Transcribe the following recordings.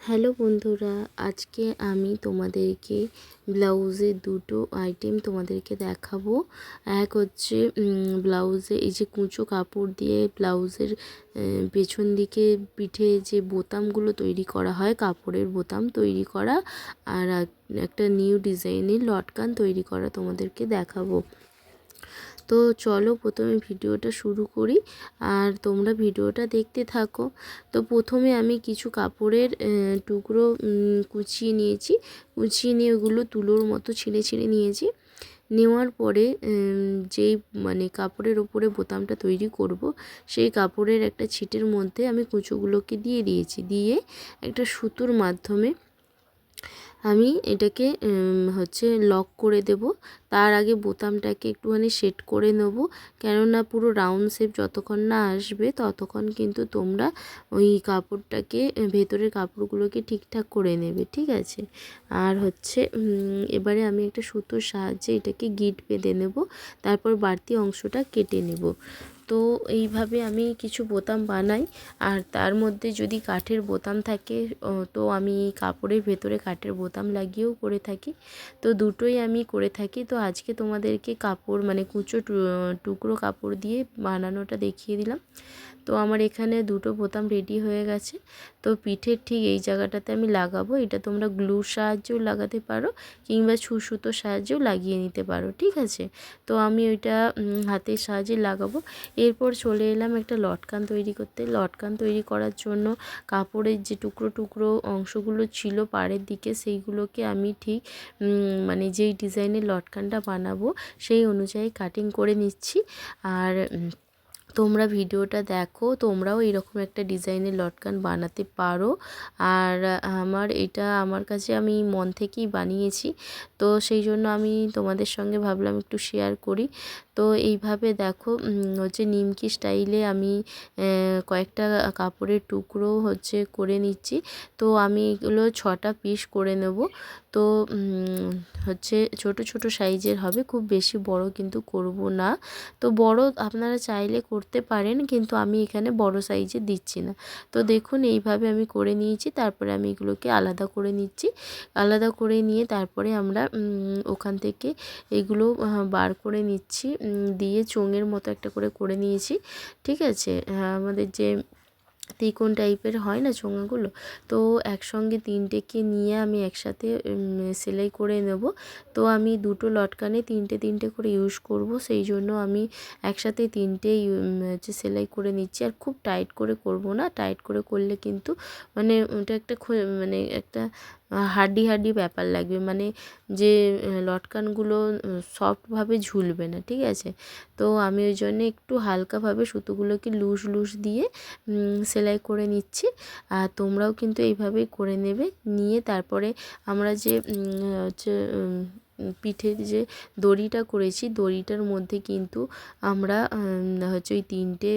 Hello বন্ধুরা, আজকে আমি তোমাদেরকে ব্লাউজের দুটো আইটেম তোমাদেরকে দেখাবো। এক হচ্ছে ব্লাউজে এই যে কুঁচো কাপড় দিয়ে ব্লাউজের পেছন দিকে পিঠে যে বোতামগুলো তৈরি করা হয়, কাপড়ের বোতাম তৈরি করা, আর একটা নিউ ডিজাইনের লটকান তৈরি করা তোমাদেরকে দেখাবো। তো চলো প্রথমে ভিডিওটা শুরু করি আর তোমরা ভিডিওটা দেখতে থাকো। তো প্রথমে আমি কিছু কাপড়ের টুকরো কুচিয়ে নিয়েছি। কুচিয়ে নিয়ে ওগুলো তুলোর মতো ছিঁড়ে ছিঁড়ে নিয়েছি। নেওয়ার পরে যেই কাপড়ের ওপরে বোতামটা তৈরি করব, সেই কাপড়ের একটা ছিটের মধ্যে আমি কুচোগুলোকে দিয়ে দিয়েছি। দিয়ে একটা সুতোর মাধ্যমে আমি এটাকে লক করে দেব। তার আগে বোতামটাকে একটুখানি সেট করে নেব, কেননা পুরো রাউন্ড শেপ যতক্ষণ না আসবে ততক্ষণ কিন্তু তোমরা ওই কাপড়টাকে ভেতরের কাপড়গুলোকে ঠিকঠাক করে নেবে, ঠিক আছে। আর এবারে আমি একটা সুতোর সাহায্যে এটাকে গিট বেঁধে নেব, তারপর বাড়তি অংশটা কেটে নেব। তো এইভাবে আমি কিছু বোতাম বানাই। আর তার মধ্যে যদি কাঠের বোতাম থাকে তো আমি কাপড়ের ভেতরে কাঠের বোতাম লাগিয়েও করে থাকি। তো দুটোই আমি করে থাকি। তো আজকে তোমাদেরকে কাপড় কুচো টুকরো কাপড় দিয়ে বানানোটা দেখিয়ে দিলাম। তো আমার এখানে দুটো বোতাম রেডি হয়ে গেছে। তো পিঠের ঠিক এই জায়গাটাতে আমি লাগাবো। এটা তোমরা গ্লুর সাহায্যেও লাগাতে পারো কিংবা সুতোর সাহায্যেও লাগিয়ে নিতে পারো, ঠিক আছে। তো আমি ওইটা হাতের সাহায্যে লাগাবো। এরপর চলে এলাম একটা লটকান তৈরি করতে। লটকান তৈরি করার জন্য কাপড়ের যে টুকরো টুকরো অংশগুলো ছিল পাড়ের দিকে, সেইগুলোকে আমি ঠিক যেই ডিজাইনের লটকানটা বানাবো সেই অনুযায়ী কাটিং করে নিচ্ছি। আর তোমরা ভিডিওটা দেখো, তোমরাও এরকম একটা ডিজাইনের লটকান বানাতে পারো। আর আমার কাছে আমি মন থেকেই বানিয়েছি, তো সেই জন্য আমি তোমাদের সঙ্গে ভাবলাম একটু শেয়ার করি। তো এইভাবে দেখো নিমকি স্টাইলে আমি কয়েকটা কাপড়ের টুকরো করে নিচ্ছি। তো আমি এগুলো 6টা পিস করে নেব। তো ছোট ছোট সাইজের হবে, খুব বেশি বড় কিন্তু করব না। তো বড় আপনারা চাইলে করতে পারেন, কিন্তু আমি এখানে বড় সাইজে দিচ্ছি না। তো দেখুন এইভাবে আমি করে নিয়েছি। তারপরে আমি এগুলোকে আলাদা করে নিচ্ছি। আলাদা করে নিয়ে তারপরে আমরা ওখান থেকে এগুলো বার করে নিচ্ছি। দিয়ে চোঙের মতো একটা করে নিয়েছি, ঠিক আছে। আমাদের যে ত্রিকোণ টাইপের হয় না চোঙাগুলো, তো একসঙ্গে তিনটেকে নিয়ে আমি একসাথে সেলাই করে নেব। তো আমি দুটো লটকানে তিনটে তিনটে করে ইউজ করব, সেই জন্য আমি একসাথে তিনটে সেলাই করে নিচ্ছি। আর খুব টাইট করে করব না, টাইট করে করলে কিন্তু ওটা একটা একটা হাড্ডি হাড্ডি ব্যাপার লাগবে, যে লটকানগুলো সফটভাবে ঝুলবে না, ঠিক আছে। তো আমি ওই জন্য একটু হালকাভাবে সুতোগুলোকে লুজ লুজ দিয়ে সেলাই করে নিচ্ছি। আর তোমরাও কিন্তু এইভাবেই করে নেবে। নিয়ে তারপরে আমরা যে পিঠের যে দড়িটা করেছি, দড়িটার মধ্যে কিন্তু আমরা ওই তিনটে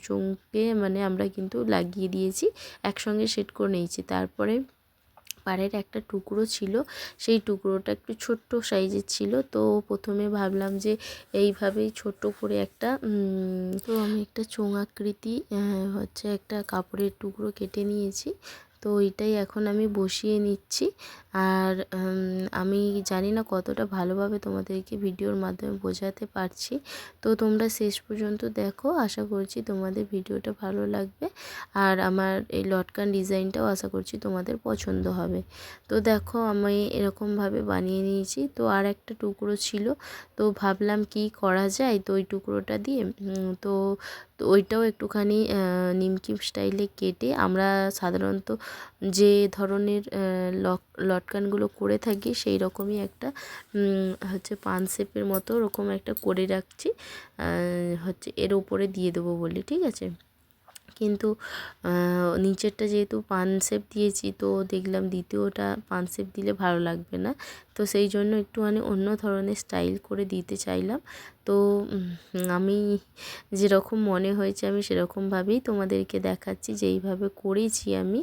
চোঙকে আমরা কিন্তু লাগিয়ে দিয়েছি, একসঙ্গে সেট করে নিয়েছি। তারপরে পাড়ের একটা টুকরো ছিল, সেই টুকরোটা একটু ছোট্ট সাইজের ছিল। তো প্রথমে ভাবলাম যে এইভাবেই ছোট্ট করে তো আমি একটা চোঙ আকৃতি একটা কাপড়ের টুকরো কেটে নিয়েছি। তো এইটাই এখন আমি বসিয়ে নিচ্ছি। আর আমি জানি না কতটা ভালোভাবে তোমাদেরকে ভিডিওর মাধ্যমে বোঝাতে পারছি। তো তোমরা শেষ পর্যন্ত দেখো, আশা করছি তোমাদের ভিডিওটা ভালো লাগবে। আর আমার এই লটকান ডিজাইনটাও আশা করছি তোমাদের পছন্দ হবে। তো দেখো আমি এরকমভাবে বানিয়ে নিয়েছি। তো আর একটা টুকরো ছিল, তো ভাবলাম কি করা যায়, তো ওই টুকরোটা দিয়ে তো ওইটাও একটুখানি নিমকি স্টাইলে কেটে, আমরা সাধারণত যে ধরনের লটকানগুলো করে থাকি সেই রকমই একটা পান শেপের মতো ওরকম একটা করে রাখছি, এর উপরে দিয়ে দেবো বলে, ঠিক আছে। কিন্তু নিচেরটা যেহেতু পান শেপ দিয়েছি, তো দেখলাম দ্বিতীয়টা পান শেপ দিলে ভালো লাগবে না। তো সেই জন্য একটুখানি অন্য ধরনের স্টাইল করে দিতে চাইলাম। তো আমি যেরকম মনে হয়েছে আমি সেরকমভাবেই তোমাদেরকে দেখাচ্ছি, যেইভাবে করেছি আমি।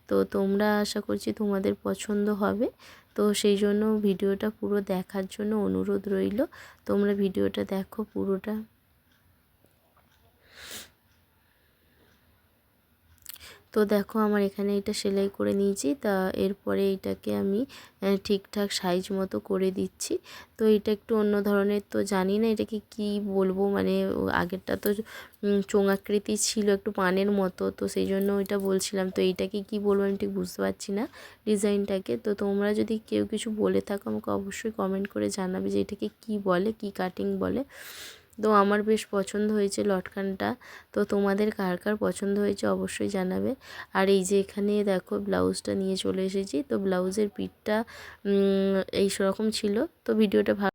তো তোমরা আশা করছি তোমাদের পছন্দ হবে। তো সেই জন্য ভিডিওটা পুরো দেখার জন্য অনুরোধ রইল। তোমরা ভিডিওটা দেখো পুরোটা। তো দেখো আমার এখানে এটা সেলাই করে নিয়েছি। তা এরপরে এটাকে আমি ঠিকঠাক সাইজ মতো করে দিচ্ছি। তো এটা একটু অন্য ধরনের, তো জানি না এটাকে কি বলবো, মানে আগেরটা তো চোঙাকৃতি ছিল একটু পানের মতো, তো সেই জন্য ওইটা বলছিলাম। তো এইটাকে কি বলবো আমি ঠিক বুঝতে পারছি না ডিজাইনটাকে। তো তোমরা যদি কেউ কিছু বলে থাকো আমাকে অবশ্যই কমেন্ট করে জানাবে যে এটাকে কি বলে, কি কাটিং বলে। তো আমার বেশ পছন্দ হয়েছে লটকানটা। তো তোমাদের কার কার পছন্দ হয়েছে অবশ্যই জানাবে। আর এই যে এখানে দেখো ব্লাউজটা নিয়ে চলে এসেছি। তো ব্লাউজের পিঠটা এই রকম ছিল। তো ভিডিওটা